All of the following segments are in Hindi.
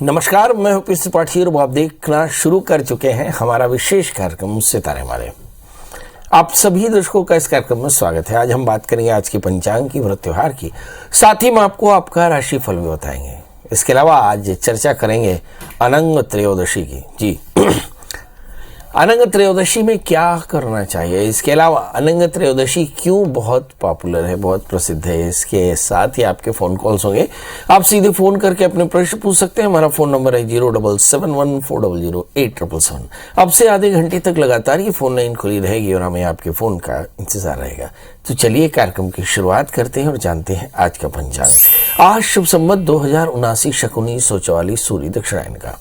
नमस्कार, मैं हूं पीएस त्रिपाठी और आप देखना शुरू कर चुके हैं हमारा विशेष कार्यक्रम सितारे हमारे। आप सभी दर्शकों का इस कार्यक्रम में स्वागत है। आज हम बात करेंगे आज की पंचांग की, व्रत त्योहार की, साथ ही में आपको आपका राशिफल भी बताएंगे। इसके अलावा आज चर्चा करेंगे अनंग त्रयोदशी की। जी अनंग त्रयोदशी में क्या करना चाहिए, इसके अलावा अनंग त्रयोदशी क्यों बहुत पॉपुलर है, बहुत प्रसिद्ध है, इसके साथ ही आपके फोन कॉल्स होंगे। आप सीधे फोन करके अपने प्रश्न पूछ सकते हैं। हमारा फोन नंबर है 07714008777। अब से आधे घंटे तक लगातार ये फोन लाइन खुली रहेगी और हमें आपके फोन का इंतजार रहेगा। तो चलिए कार्यक्रम की शुरुआत करते हैं और जानते हैं आज का पंचांग। आज शुभ संवत 2079 शक 1944 सूर्य दक्षिणायन का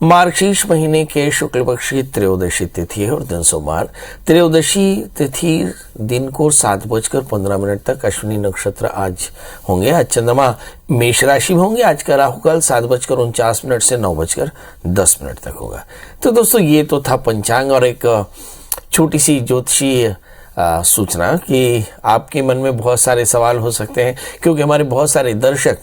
मार्गशीर्ष महीने के शुक्ल पक्ष की त्रयोदशी तिथि है और दिन सोमवार। त्रयोदशी तिथि दिन को 7:15 तक अश्विनी नक्षत्र आज होंगे। आज चंद्रमा मेष राशि में होंगे। आज का राहुकाल 7:49 से 9:10 तक होगा। तो दोस्तों ये तो था पंचांग और एक छोटी सी ज्योतिषीय सूचना कि आपके मन में बहुत सारे सवाल हो सकते हैं, क्योंकि हमारे बहुत सारे दर्शक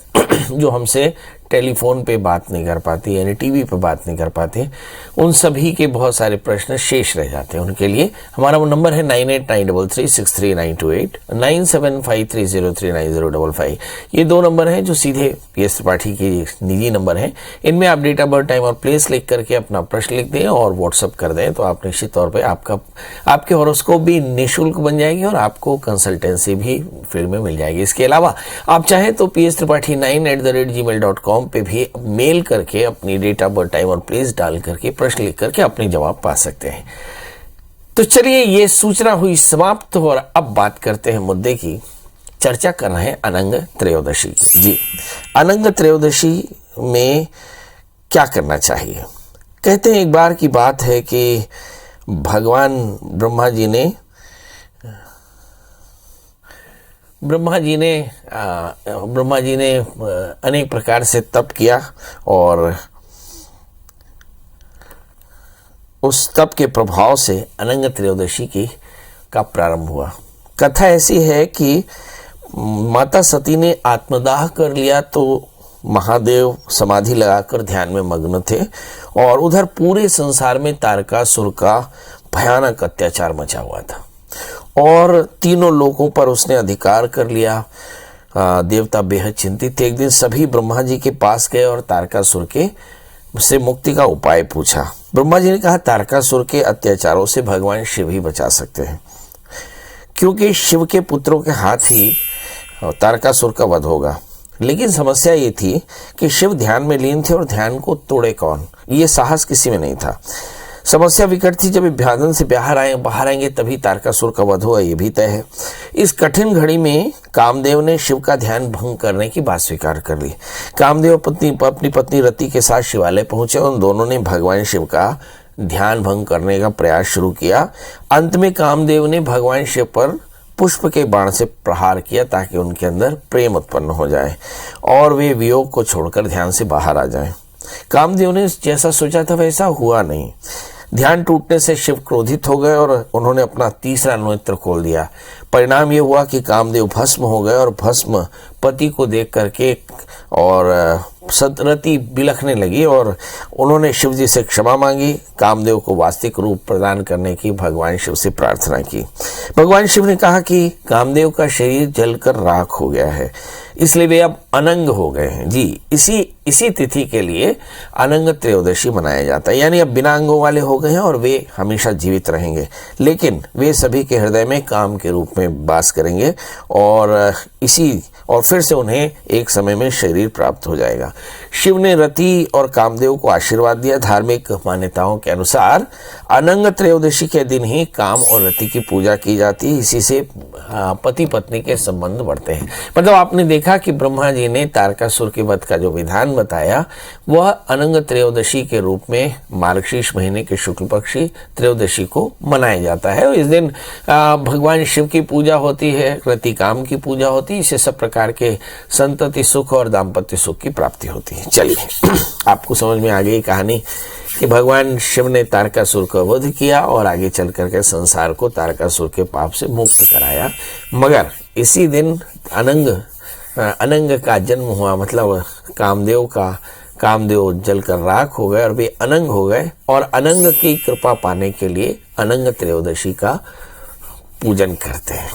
जो हमसे टेलीफोन पे बात नहीं कर पाती, यानी टीवी पे बात नहीं कर पाते, उन सभी के बहुत सारे प्रश्न शेष रह जाते हैं। उनके लिए हमारा वो नंबर है 9893363928 9753039055। ये दो नंबर हैं जो सीधे पीएस त्रिपाठी के निजी नंबर हैं। इनमें आप डेट ऑफ बर्थ, टाइम और प्लेस लिख करके अपना प्रश्न लिख दें और व्हाट्सअप कर दें, तो आप निश्चित तौर पर आपके हॉरोस्कोप भी निःशुल्क बन जाएगी और आपको कंसल्टेंसी भी फ्री में मिल जाएगी। इसके अलावा आप चाहें तो pstripathi9@gmail.com पे भी मेल करके अपनी डेट ऑफ बर्थ, टाइम और प्लेस डाल करके प्रश्न लिख करके अपने जवाब पा सकते हैं। तो चलिए ये सूचना हुई समाप्त और अब बात करते हैं मुद्दे की। चर्चा कर रहे हैं अनंग त्रयोदशी की। जी अनंग त्रयोदशी में क्या करना चाहिए। कहते हैं एक बार की बात है कि भगवान ब्रह्मा जी ने अनेक प्रकार से तप किया और उस तप के प्रभाव से अनंग त्रयोदशी का प्रारंभ हुआ। कथा ऐसी है कि माता सती ने आत्मदाह कर लिया तो महादेव समाधि लगाकर ध्यान में मग्न थे और उधर पूरे संसार में तारकासुर का भयानक अत्याचार मचा हुआ था और तीनों लोगों पर उसने अधिकार कर लिया। देवता बेहद चिंतित थे। एक दिन सभी ब्रह्मा जी के पास गए और तारकासुर से मुक्ति का उपाय पूछा। ब्रह्मा जी ने कहा तारकासुर के अत्याचारों से भगवान शिव ही बचा सकते हैं, क्योंकि शिव के पुत्रों के हाथ ही तारकासुर का वध होगा। लेकिन समस्या ये थी कि शिव ध्यान में लीन थे और ध्यान को तोड़े कौन, ये साहस किसी में नहीं था। समस्या विकट थी। जब विभाजन से बाहर आएंगे तभी तारकासुर का वध होगा, ये भी तय है। इस कठिन घड़ी में कामदेव ने शिव का ध्यान भंग करने की बात स्वीकार कर ली। कामदेव अपनी पत्नी रति के साथ शिवालय पहुंचे। उन दोनों ने भगवान शिव का ध्यान भंग करने का प्रयास शुरू किया। अंत में कामदेव ने भगवान शिव पर पुष्प के बाण से प्रहार किया ताकि उनके अंदर प्रेम उत्पन्न हो जाए और वे वियोग को छोड़कर ध्यान से बाहर आ जाएं। कामदेव ने जैसा सोचा था वैसा हुआ नहीं। ध्यान टूटने से शिव क्रोधित हो गए और उन्होंने अपना तीसरा नेत्र खोल दिया। परिणाम ये हुआ कि कामदेव भस्म हो गए और भस्म पति को देख करके और रति बिलखने लगी और उन्होंने शिव जी से क्षमा मांगी। कामदेव को वास्तविक रूप प्रदान करने की भगवान शिव से प्रार्थना की। भगवान शिव ने कहा कि कामदेव का शरीर जलकर राख हो गया है, इसलिए वे अब अनंग हो गए हैं। जी इसी तिथि के लिए अनंग त्रयोदशी मनाया जाता है, यानी अब बिना अंगों वाले हो गए हैं और वे हमेशा जीवित रहेंगे, लेकिन वे सभी के हृदय में काम के रूप में वास करेंगे और फिर से उन्हें एक समय में शरीर प्राप्त हो जाएगा। शिव ने रति और कामदेव को आशीर्वाद दिया। धार्मिक मान्यताओं के अनुसार अनंग त्रयोदशी के दिन ही काम और रति की पूजा की जाती है। इसी से पति पत्नी के संबंध बढ़ते हैं। मतलब आपने देखा कि ब्रह्मा जी ने तारकासुर के वध का जो विधान बताया वह अनंग त्रयोदशी के रूप में मार्गशीर्ष महीने के शुक्ल पक्षी त्रयोदशी को मनाया जाता है। इस दिन भगवान शिव की पूजा होती है, रति काम की पूजा होती है। इससे सब प्रकार के संतति सुख और दाम्पत्य सुख की प्राप्ति होती है। चलिए आपको समझ में आ गई कहानी कि भगवान शिव ने तारकासुर का वध किया और आगे चल करके संसार को तारकासुर के पाप से मुक्त कराया। मगर इसी दिन अनंग का जन्म हुआ, मतलब कामदेव का कामदेव जलकर राख हो गए और वे अनंग हो गए, और अनंग की कृपा पाने के लिए अनंग त्रयोदशी का पूजन करते हैं।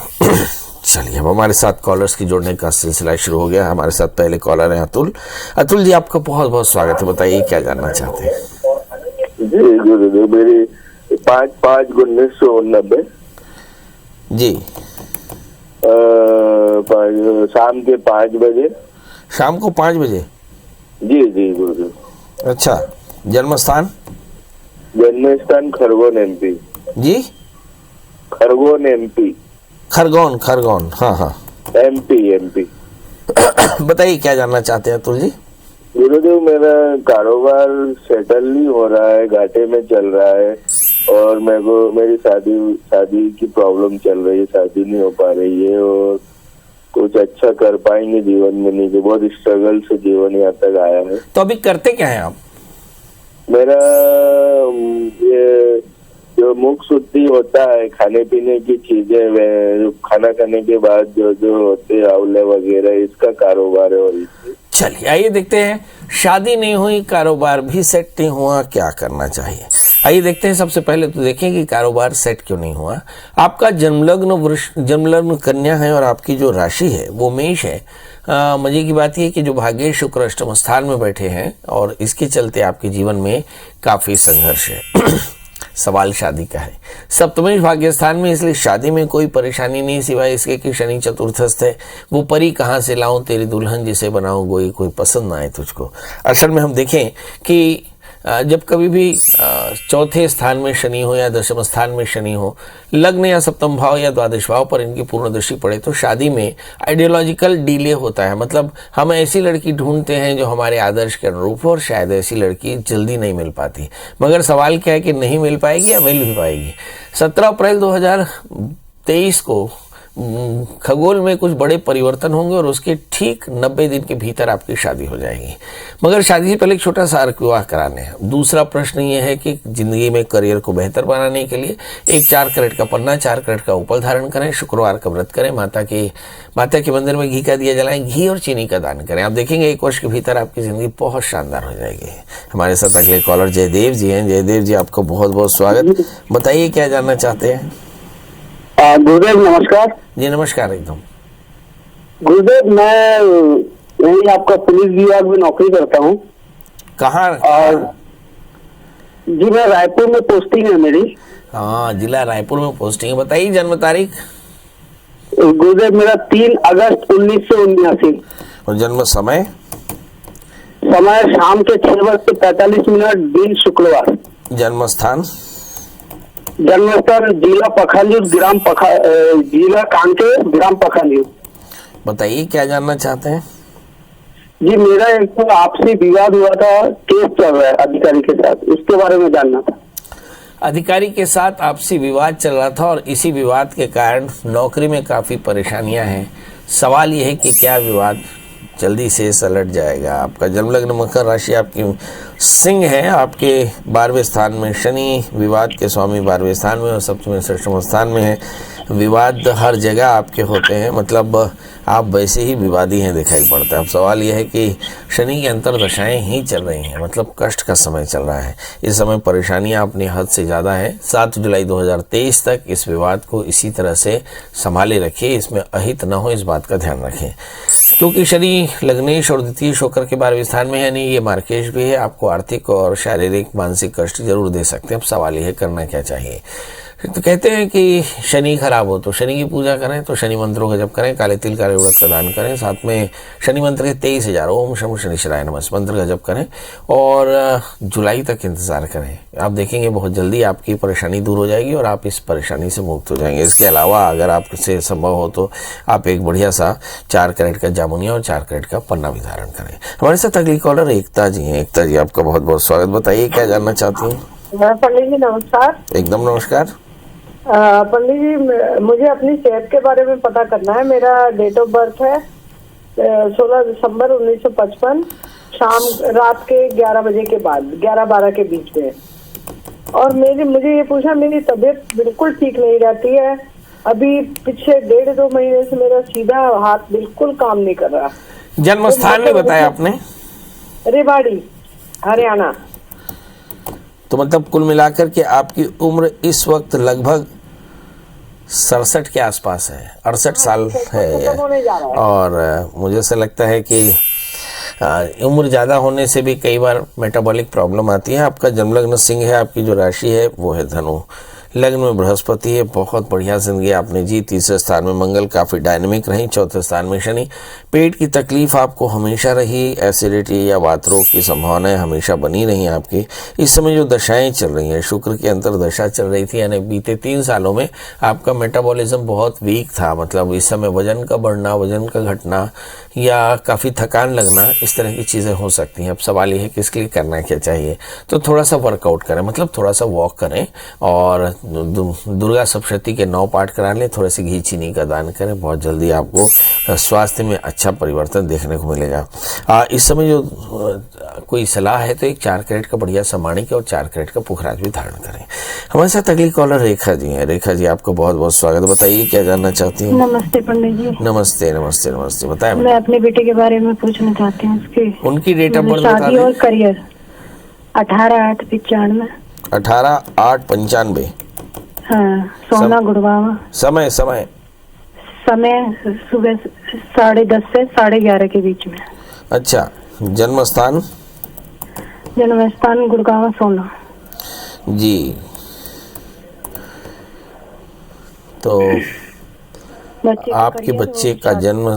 चलिए, अब हमारे साथ कॉलर्स की जोड़ने का सिलसिला शुरू हो गया। हमारे साथ पहले कॉलर हैं अतुल। अतुल जी, आपका बहुत बहुत स्वागत है। बताइए क्या जानना चाहते हैं? जी गुरुदेव, मेरी 5/5/1990 जी, शाम के 5 बजे। शाम को 5 बजे? जी जी गुरुदेव। अच्छा, जन्म स्थान? जन्म स्थान खरगोन एमपी। जी, खरगोन एमपी। खरगोन, हाँ हाँ, एमपी। बताइए क्या जानना चाहते हैं अतुल जी? गुरुदेव, मेरा कारोबार सेटल नहीं हो रहा है, घाटे में चल रहा है, और मेरी शादी की प्रॉब्लम चल रही है, शादी नहीं हो पा रही है, और कुछ अच्छा कर पाएंगे जीवन में नहीं, बहुत स्ट्रगल से जीवन यहाँ तक आया है। तो अभी करते क्या है आप? मेरा ये जो मुख शुद्धि होता है, खाने पीने की चीजें, खाना खाने के बाद जो होते हैं आंवले वगैरह, इसका कारोबार है। और चलिए आइए देखते हैं, शादी नहीं हुई, कारोबार भी सेट नहीं हुआ, क्या करना चाहिए? आइए देखते हैं। सबसे पहले तो देखें कि कारोबार सेट क्यों नहीं हुआ। आपका जन्मलग्न कन्या है और आपकी जो राशि है वो मेष है। मजे की बात यह कि जो भाग्य शुक्र अष्टम स्थान में बैठे हैं, और इसके चलते आपके जीवन में काफी संघर्ष है। सवाल शादी का है। सप्तमेश भाग्य स्थान में, इसलिए शादी में कोई परेशानी नहीं, सिवाय इसके कि शनि चतुर्थस्थ है। वो परी कहाँ से लाऊं, तेरी दुल्हन जिसे बनाऊं गोई, कोई पसंद ना आए तुझको। असल में हम देखें कि जब कभी भी चौथे स्थान में शनि हो या दशम स्थान में शनि हो, लग्न या सप्तम भाव या द्वादश भाव पर इनकी पूर्ण दृष्टि पड़े, तो शादी में आइडियोलॉजिकल डिले होता है। मतलब हम ऐसी लड़की ढूंढते हैं जो हमारे आदर्श के अनुरूप हो, और शायद ऐसी लड़की जल्दी नहीं मिल पाती। मगर सवाल क्या है कि नहीं मिल पाएगी या मिल भी पाएगी। 17 अप्रैल 2023 को खगोल में कुछ बड़े परिवर्तन होंगे, और उसके ठीक 90 दिन के भीतर आपकी शादी हो जाएगी। मगर शादी से पहले एक छोटा सा अर्क विवाह कराने हैं। दूसरा प्रश्न ये है कि जिंदगी में करियर को बेहतर बनाने के लिए एक 4 कैरेट का पन्ना, 4 कैरेट का उपल धारण करें, शुक्रवार का व्रत करें, माता के मंदिर में घी का दिया जलाएं, घी और चीनी का दान करें। आप देखेंगे 1 वर्ष के भीतर आपकी जिंदगी बहुत शानदार हो जाएगी। हमारे साथ अगले कॉलर जयदेव जी हैं। जयदेव जी, आपका बहुत बहुत स्वागत। बताइए क्या जानना चाहते हैं? गुरुदेव नमस्कार। जी नमस्कार। एकदम गुरुदेव, मैं यही आपका पुलिस विभाग में नौकरी करता हूँ। कहाँ? और जी, मैं रायपुर में पोस्टिंग है मेरी। हाँ, जिला रायपुर में पोस्टिंग है। बताइए जन्म तारीख? गुरुदेव, मेरा 3 अगस्त 1979। और जन्म समय? समय शाम के 6:45, दिन शुक्रवार। जन्म स्थान? जन्मस्थल जिला पखालियूर, जिला कांके, ग्राम पखालियूर। बताइए क्या जानना चाहते हैं? जी, मेरा एक तो आपसी विवाद हुआ था, केस चल रहा है अधिकारी के साथ, उसके बारे में जानना था। अधिकारी के साथ आपसी विवाद चल रहा था, और इसी विवाद के कारण नौकरी में काफी परेशानियां हैं। सवाल यह है कि क्या विवाद जल्दी से सलट जाएगा? आपका जन्मलग्न मकर राशि आपकी सिंह है, आपके 12वें स्थान में शनि, विवाद के स्वामी 12वें स्थान में, और सप्तम षष्ठम स्थान में है। विवाद हर जगह आपके होते हैं, मतलब आप वैसे ही विवादी हैं दिखाई पड़ता है। अब सवाल यह है कि शनि की अंतर्दशाएं ही चल रही हैं, मतलब कष्ट का समय चल रहा है। इस समय परेशानियां अपनी हद से ज़्यादा है। 7 जुलाई 2023 तक इस विवाद को इसी तरह से संभाले रखिए, इसमें अहित न हो, इस बात का ध्यान रखें। क्योंकि शनि लग्नेश और द्वितीय होकर के 12वें स्थान में है, नहीं ये मार्केश भी है, आपको आर्थिक और शारीरिक मानसिक कष्ट जरूर दे सकते हैं। अब सवाल यह है करना क्या चाहिए। तो कहते हैं कि शनि खराब हो तो शनि की पूजा करें, तो शनि मंत्रों का जप करें, काले तिल काले उड़द का दान करें, साथ में शनि मंत्र के 23,000 ओम शम शनिश्चराय नमः मंत्र का जप करें, और जुलाई तक इंतजार करें। आप देखेंगे बहुत जल्दी आपकी परेशानी दूर हो जाएगी और आप इस परेशानी से मुक्त हो जाएंगे। इसके अलावा अगर आपसे संभव हो तो आप एक बढ़िया सा 4 कैरेट का जामुनिया और 4 कैरेट का पन्ना भी धारण करें। हमारे साथ अगली कॉलर एकता जी हैं। एकता जी, आपका बहुत बहुत स्वागत। बताइए क्या जानना चाहती हैं? पंडित जी नमस्कार। एकदम नमस्कार। पंडित जी, मुझे अपनी सेहत के बारे में पता करना है। मेरा डेट ऑफ बर्थ है 16 दिसंबर 1955, रात के 11 बजे के बाद, 11-12 के बीच में। और मुझे ये पूछा, मेरी तबीयत बिल्कुल ठीक नहीं रहती है। अभी पिछले 1.5-2 महीने से मेरा सीधा हाथ बिल्कुल काम नहीं कर रहा। जन्म स्थान नहीं बताया आपने? रेवाड़ी। हरियाणा। तो मतलब कुल मिलाकर के आपकी उम्र इस वक्त लगभग 67 के आसपास है, 68 साल है। और मुझे ऐसा लगता है कि उम्र ज़्यादा होने से भी कई बार मेटाबॉलिक प्रॉब्लम आती है। आपका जन्मलग्न सिंह है, आपकी जो राशि है वो है धनु, लग्न में बृहस्पति है। बहुत बढ़िया जिंदगी आपने जी। तीसरे स्थान में मंगल काफ़ी डायनेमिक रही, चौथे स्थान में शनि। पेट की तकलीफ आपको हमेशा रही, एसिडिटी या वात रोग की संभावनाएं हमेशा बनी रही आपकी। इस समय जो दशाएं चल रही हैं, शुक्र की अंतर्दशा चल रही थी, यानी बीते 3 सालों में आपका मेटाबॉलिज्म बहुत वीक था। मतलब इस समय वजन का बढ़ना, वजन का घटना या काफ़ी थकान लगना, इस तरह की चीज़ें हो सकती हैं। अब सवाल ये है कि इसके लिए करना क्या चाहिए। तो थोड़ा सा वर्कआउट करें, मतलब थोड़ा सा वॉक करें और दुर्गा सप्तशती के 9 पाठ करा लें, थोड़े से घी चीनी का दान करें। बहुत जल्दी आपको स्वास्थ्य में अच्छा परिवर्तन देखने को मिलेगा। इस समय जो कोई सलाह है तो एक 4 कैरेट का बढ़िया समाणिक और 4 कैरेट का पुखराज भी धारण करें। हमारे साथ अगली कॉलर रेखा जी हैं। रेखा जी, आपको बहुत बहुत स्वागत। बताइए क्या जानना चाहती हैं? नमस्ते पंडित जी। नमस्ते नमस्ते नमस्ते। बताएं। मैं अपने बेटे के बारे में पूछना चाहती हूँ, उसकी उनकी डेट ऑफ बर्थ बता शादी दें। और करियर। 18/8/95। 18/8/95। हाँ, सोना गुड़गांव। समय समय सुबह 10:30 से 11:30 के बीच में। अच्छा। जन्म स्थान? जन्म स्थान गुड़गांव सोना जी। तो आपके बच्चे का जन्म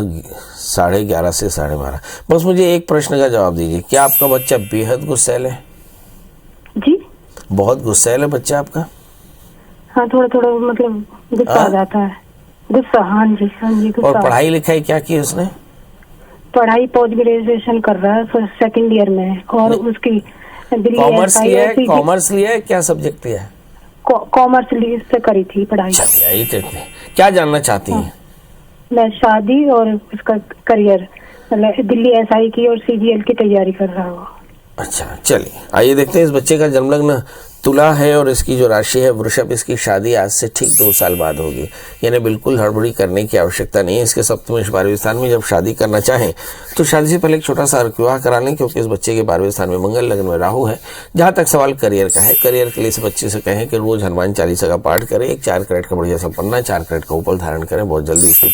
11:30 से 12:30। बस मुझे एक प्रश्न का जवाब दीजिए, क्या आपका बच्चा बेहद गुस्सैल है? जी, बहुत गुस्सैल है बच्चा आपका? हाँ, थोड़ा थोड़ा मतलब गुस्सा आ जाता है। गुस्सा, हाँ जी गुस्सा। और पढ़ाई लिखाई क्या की उसने? पढ़ाई पोस्ट ग्रेजुएशन कर रहा है, 2nd ईयर में है। और उसकी कॉमर्स लिया है? कॉमर्स लिया है? क्या सब्जेक्ट लिया है? कॉमर्स से करी थी पढ़ाई। क्या जानना चाहती हैं? मैं शादी और उसका करियर, मतलब दिल्ली SI की और CGL की तैयारी कर रहा हूँ। अच्छा, चलिए आइए देखते हैं। इस बच्चे का जन्मलग्न तुला है और इसकी जो राशि है वृषभ। इसकी शादी आज से ठीक 2 साल बाद होगी, यानी बिल्कुल हड़बड़ी करने की आवश्यकता नहीं है। इसके सप्तम 12वें स्थान में जब शादी करना चाहें तो शादी से पहले एक छोटा सा विवाह करा लें, क्योंकि इस बच्चे के 12वें स्थान में मंगल, लग्न में राहु है। जहां तक सवाल करियर का है, करियर के लिए इस बच्चे से कहें कि रोज हनुमान चालीसा का पाठ करें, एक 4 कैरेट का बढ़िया सा पन्ना, 4 कैरेट का उपल धारण करें, बहुत जल्दी इसकी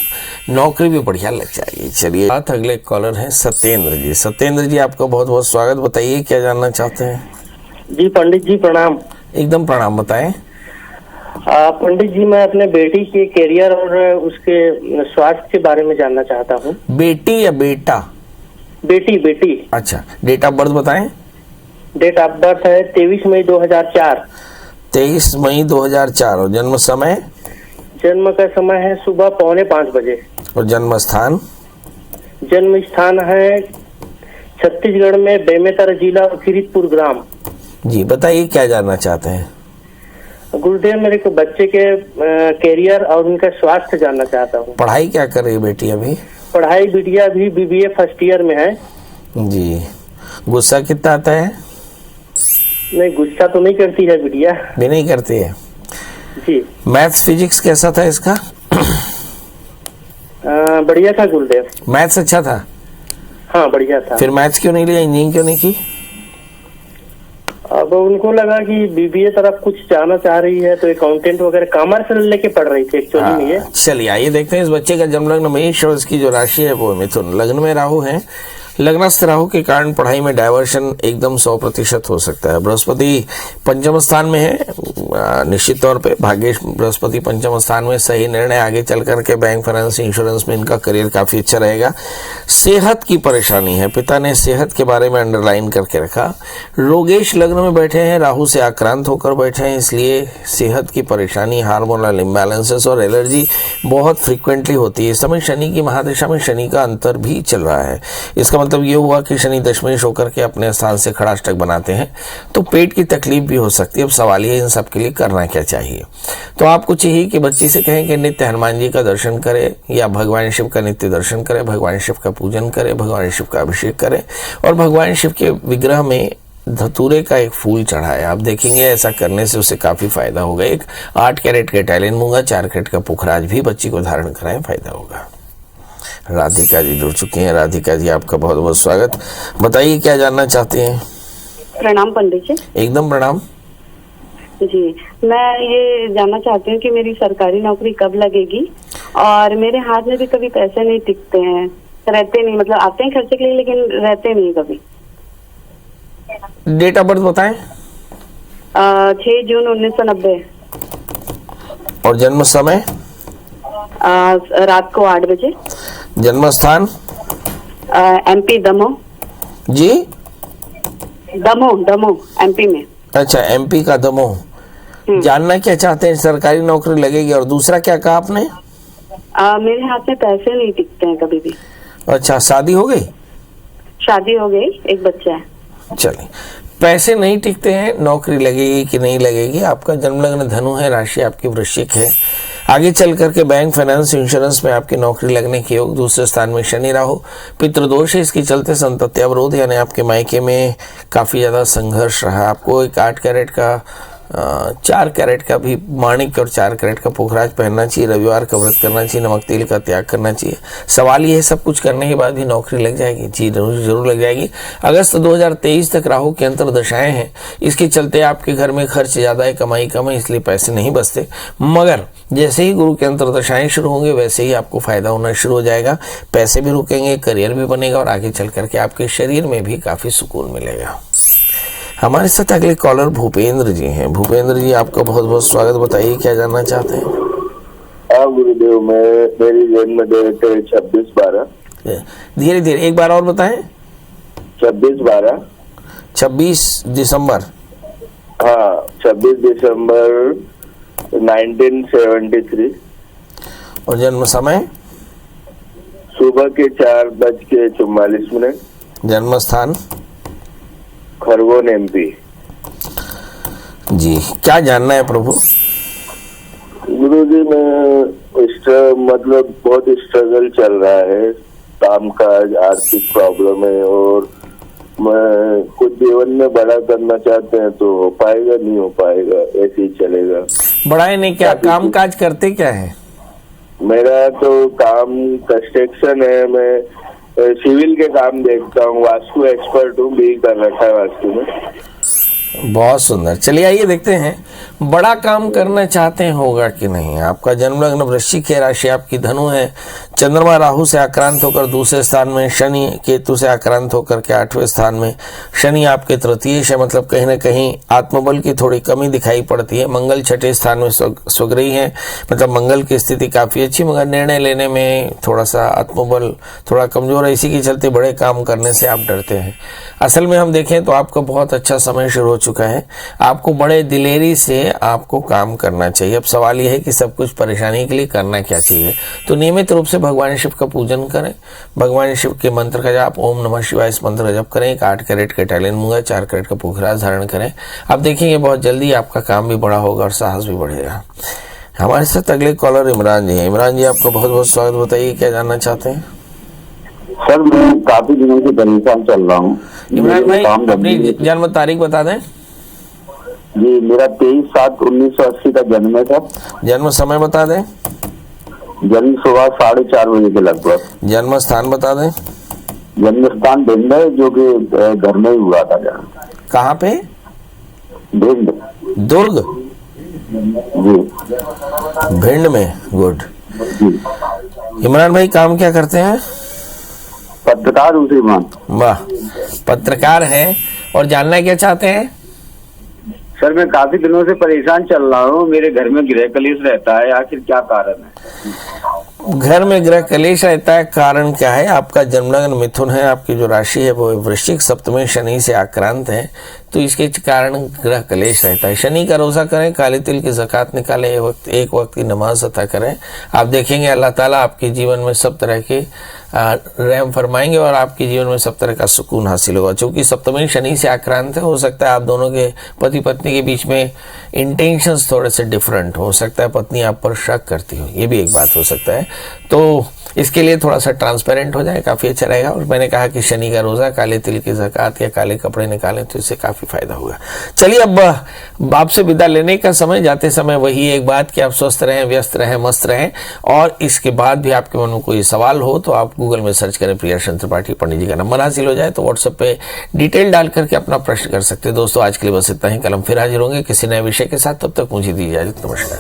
नौकरी भी बढ़िया लग जाएगी। चलिए, साथ अगले कॉलर है सत्येंद्र जी। सत्येंद्र जी, आपका बहुत बहुत स्वागत। बताइए क्या जानना चाहते हैं? जी पंडित जी प्रणाम। एकदम प्रणाम, बताएं। पंडित जी, मैं अपने बेटी के करियर और उसके स्वास्थ्य के बारे में जानना चाहता हूँ। बेटी या बेटा? बेटी। अच्छा, डेट ऑफ बर्थ बताएं। डेट ऑफ बर्थ है 23 मई 2004। 23 मई 2004। और जन्म समय? जन्म का समय है सुबह 4:45 बजे। और जन्म स्थान? जन्म स्थान है छत्तीसगढ़ में बेमेतरा जिला किरीटपुर ग्राम। जी, बताइए क्या जानना चाहते हैं? गुरुदेव, मेरे को बच्चे के करियर और उनका स्वास्थ्य जानना चाहता हूँ। पढ़ाई क्या कर रही है बेटी अभी? पढ़ाई बिटिया भी BBA फर्स्ट ईयर में है। जी। गुस्सा कितना आता है? नहीं, गुस्सा तो नहीं करती है बिटिया। भी नहीं करती है? जी। मैथ्स फिजिक्स कैसा था इसका? बढ़िया था गुरुदेव। मैथ्स अच्छा था? हाँ, बढ़िया था। फिर मैथ्स क्यों नहीं लिया, इंजीनियरिंग क्यों नहीं की? अब उनको लगा कि BBA तरफ कुछ जाना चाह रही है, तो अकाउंटेंट वगैरह कॉमर्स लेके पढ़ रही थी एक्चुअली में ये। चलिए आइए देखते हैं। इस बच्चे का जन्मलग्न मेष और इसकी जो राशि है वो मिथुन, लग्न में राहु है। लग्नस्थ राहु के कारण पढ़ाई में डायवर्शन एकदम 100% हो सकता है। बृहस्पति पंचम स्थान में है, निश्चित तौर पे भाग्येश बृहस्पति पंचम स्थान में, सही निर्णय आगे चल करके बैंक, फाइनेंस, इंश्योरेंस में इनका करियर काफी अच्छा रहेगा। सेहत की परेशानी है, पिता ने सेहत के बारे में अंडरलाइन करके रखा। रोगेश लग्न में बैठे हैं, राहु से आक्रांत होकर बैठे हैं, इसलिए सेहत की परेशानी, हार्मोनल इम्बैलेंसेस और एलर्जी बहुत फ्रिक्वेंटली होती है। इस समय शनि की महादशा में शनि का अंतर भी चल रहा है। इसका मतलब ये हुआ कि शनि दशमेश होकर के अपने स्थान से खड़ाष्टक बनाते हैं, तो पेट की तकलीफ भी हो सकती है। अब सवाल ये इन सब के लिए करना क्या चाहिए? तो आपको चाहिए कि बच्ची से कहें कि नित्य हनुमान जी का दर्शन करे या भगवान शिव का नित्य दर्शन करे, भगवान शिव का पूजन करे, भगवान शिव का अभिषेक करे और भगवान शिव के विग्रह में धतूरे का एक फूल चढ़ाए। आप देखेंगे ऐसा करने से उसे काफी फायदा होगा। एक 8 कैरेट का इटालियन मूंगा, 4 कैरेट का पुखराज भी बच्ची को धारण कराएं, फायदा होगा। राधिका जी जुड़ चुकी हैं। राधिका जी, आपका बहुत बहुत स्वागत। बताइए क्या जानना चाहते हैं? प्रणाम पंडित जी। एकदम प्रणाम। जी, मैं ये जानना चाहती हूँ कि मेरी सरकारी नौकरी कब लगेगी, और मेरे हाथ में भी कभी पैसे नहीं टिकते हैं, रहते नहीं, मतलब आते हैं खर्चे के लिए लेकिन रहते नहीं कभी। डेट ऑफ बर्थ बताएं। 6 जून 1990। और जन्म समय? रात को 8 बजे। जन्म स्थान? MP दमोह। जी, दमोह MP में। अच्छा, MP का दमोह। जानना क्या चाहते हैं? सरकारी नौकरी लगेगी, और दूसरा क्या कहा आपने? मेरे हाथ में पैसे नहीं टिकते हैं कभी भी। अच्छा, शादी हो गई? शादी हो गई, एक बच्चा है। चलिए, पैसे नहीं टिकते हैं, नौकरी लगेगी कि नहीं लगेगी? आपका जन्म लग्न धनु है, राशि आपकी वृश्चिक है। आगे चल करके बैंक, फाइनेंस, इंश्योरेंस में आपकी नौकरी लगने के योग। दूसरे स्थान में शनि राहु, पितृदोष है, इसके चलते संतति अवरोध, यानी आपके मायके में काफी ज्यादा संघर्ष रहा। आपको एक 8 कैरेट का 4 कैरेट का भी माणिक और 4 कैरेट का पुखराज पहनना चाहिए, रविवार का व्रत करना चाहिए, नमक तेल का त्याग करना चाहिए। सवाल ये है, सब कुछ करने के बाद भी नौकरी लग जाएगी? जी जरूर लग जाएगी। अगस्त 2023 तक राहु की अंतर्दशाएं हैं, इसके चलते आपके घर में खर्च ज्यादा है, कमाई कम है, इसलिए पैसे नहीं बचते। मगर जैसे ही गुरु की अंतर्दशाएं शुरू होंगे वैसे ही आपको फायदा होना शुरू हो जाएगा, पैसे भी रुकेंगे, करियर भी बनेगा, और आगे चल करके आपके शरीर में भी काफी सुकून मिलेगा। हमारे साथ अगले कॉलर भूपेंद्र जी हैं। भूपेंद्र जी, आपका बहुत बहुत स्वागत। बताइए क्या जानना चाहते हैं? हाँ गुरुदेव, मेरी जन्म डेट है 26/12। धीरे धीरे एक बार और बताएं। 26/12। 26 दिसंबर। हाँ, 26 दिसंबर 1973। और जन्म समय? सुबह के 4:44। जन्म स्थान? खरगोन MP। जी, क्या जानना है प्रभु? गुरुजी, मतलब बहुत स्ट्रगल चल रहा है, काम काज, आर्थिक प्रॉब्लम है, और मैं कुछ जीवन में बड़ा करना चाहते हैं तो हो पाएगा, नहीं हो पाएगा, ऐसे ही चलेगा। बढ़ाए नहीं क्या? काम काज करते क्या है? मेरा तो काम कंस्ट्रक्शन है, मैं सिविल के काम देखता हूँ, वास्तु एक्सपर्ट हूँ, BE कर रखा है वास्तु में। बहुत सुंदर। चलिए आइए देखते हैं बड़ा काम करना चाहते हैं, होगा कि नहीं। आपका जन्म लग्न वृश्चिक है, राशि आपकी धनु है, चंद्रमा राहु से आक्रांत होकर दूसरे स्थान में, शनि केतु से आक्रांत होकर के 8वें स्थान में। शनि आपके तृतीय है, मतलब कहीं ना कहीं आत्मबल की थोड़ी कमी दिखाई पड़ती है। मंगल 6ठे स्थान में स्वग्रही है, मतलब मंगल की स्थिति काफी अच्छी, मगर निर्णय लेने में थोड़ा सा आत्मबल थोड़ा कमजोर है, इसी के चलते बड़े काम करने से आप डरते हैं। असल में हम देखें तो आपका बहुत अच्छा समय शुरू हो चुका है, आपको बड़े दिलेरी से आपको काम करना चाहिए। अब सवाल यह है कि सब कुछ परेशानी के लिए करना क्या चाहिए। तो नियमित रूप से भगवान शिव का पूजन करें, भगवान शिव के मंत्र का जाप, ओम नमः शिवाय, इस मंत्र का जप करें। एक 8 कैरेट का इटालियन मूंगा, 4 कैरेट का पुखराज धारण करें। आप देखेंगे बहुत जल्दी आपका काम भी बड़ा होगा और साहस भी बढ़ेगा। हमारे साथ अगले कॉलर इमरान जी हैं। इमरान जी, आपका बहुत बहुत स्वागत। बताइए क्या जानना चाहते हैं? सर, मैं काफी दिनों से परेशान चल रहा हूँ। इमरान भाई, अपनी जन्म तारीख बता दें। जी, मेरा 23/7/1980 का जन्म है सर। जन्म समय बता दें। जन्म सुबह 4:30 बजे के लगभग। जन्म स्थान बता दें। जन्म स्थान भिंड है, जो कि घर में ही हुआ था। जन्म कहाँ पे? भिंड। दुर्ग? जी। भिंड में। गुड। जी। इमरान भाई, काम क्या करते हैं? पत्रकार हूँ श्रीमान। वाह, पत्रकार हैं। और जानना क्या चाहते हैं? सर, मैं काफी दिनों से परेशान चल रहा हूँ, मेरे घर में गृह कलेश रहता है, आखिर क्या कारण है? घर में गृह कलेश रहता है, कारण क्या है? आपका जन्मलग्न मिथुन है, आपकी जो राशि है वो वृश्चिक, सप्तमी शनि से आक्रांत है, तो इसके कारण ग्रह कलेश रहता है। शनि का रोजा करें, काले तिल की ज़कात निकालें, एक वक्त की नमाज अता करें। आप देखेंगे अल्लाह ताला आपके जीवन में सब तरह के रहम फरमाएंगे और आपके जीवन में सब तरह का सुकून हासिल होगा। चूंकि सप्तमी शनि से आक्रांत है, हो सकता है आप दोनों के पति पत्नी के बीच में इंटेंशंस थोड़े से डिफरेंट हो सकता है, पत्नी आप पर शक करती हो, ये भी एक बात हो सकता है। तो इसके लिए थोड़ा सा ट्रांसपेरेंट हो जाए, काफ़ी अच्छा रहेगा। और मैंने कहा कि शनि का रोज़ा, काले तिल की ज़कात या काले कपड़े निकालें तो इससे काफ़ी फायदा होगा। चलिए अब आपसे विदा लेने का समय, जाते समय वही एक बात कि आप स्वस्थ रहें, व्यस्त रहें, मस्त रहें। और इसके बाद भी आपके मन में कोई सवाल हो तो आप गूगल में सर्च करें प्रियदर्शन त्रिपाठी, पंडित जी का नंबर हासिल हो जाए तो व्हाट्सएप पे डिटेल डाल करके अपना प्रश्न कर सकते हैं। दोस्तों आज के लिए बस इतना ही, कल हम फिर हाजिर होंगे किसी नए विषय के साथ। तब तक मुझे दी इजाजत, नमस्कार।